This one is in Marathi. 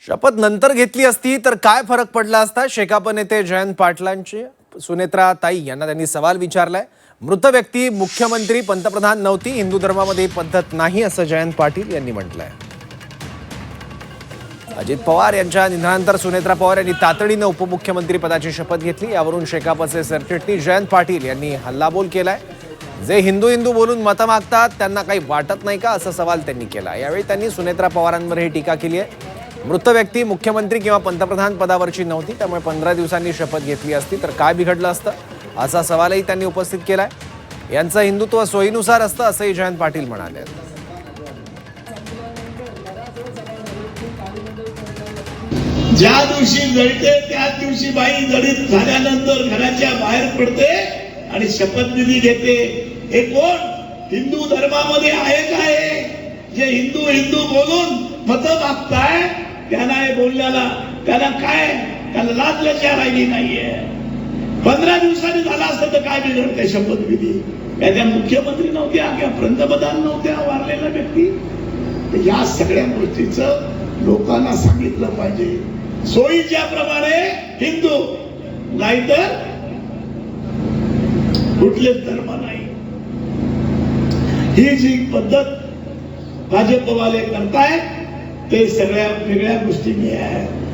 शपथ नंतर घेतली असती तर काय फरक पडला असता? शेकाप नेते जयंत पाटलांची सुनेत्रा ताई यांना त्यांनी सवाल विचारलाय। मृत व्यक्ती मुख्यमंत्री पंतप्रधान नव्हती, हिंदू धर्मामध्ये पद्धत नाही असं जयंत पाटील यांनी म्हटलंय। अजित पवार यांच्या निधनानंतर सुनेत्रा पवार यांनी तातडीने उपमुख्यमंत्री पदाची शपथ घेतली। यावरून शेकापचे सरचिटणीस जयंत पाटील यांनी हल्लाबोल केलाय। जे हिंदू हिंदू बोलून मतं मागतात त्यांना काही वाटत नाही का, असा सवाल त्यांनी केला। यावेळी त्यांनी सुनेत्रा पवारांवर ही टीका केली आहे। मृत व्यक्ती मुख्यमंत्री किंवा पंतप्रधान पदावरची नव्हती, त्यामुळे 15 दिवसांनी शपथ घेतली असती तर काय बिघडलं असतं, असा सवालही त्यांनी उपस्थित केलाय। यांचं हिंदुत्व सोयीनुसार असतं असंही जयंत पाटील म्हणाले। ज्या दिवशी जळते त्याच दिवशी बाई जळीत झाल्यानंतर घराच्या बाहेर पडते आणि शपथविधी घेते। हे कोण हिंदू धर्मामध्ये आहे काय? जे हिंदू हिंदू बोलून मतं मागताय त्यांना हे बोलल्याला त्याला काय, त्याला लाज लज्जा राहिली नाहीये। 15 दिवसांनी झाला असतं तर काय बिघडते शपथविधी? त्या मुख्यमंत्री नव्हत्या किंवा पंतप्रधान नव्हत्या वारलेल्या व्यक्ती। या सगळ्या गोष्टीचं लोकांना सांगितलं पाहिजे। सोयीच्या प्रमाणे हिंदू, नाहीतर कुठलेच धर्म नाही। ही जी पद्धत भाजपवाले करतायत ते सगळ्या वेगळ्या गोष्टी आहे।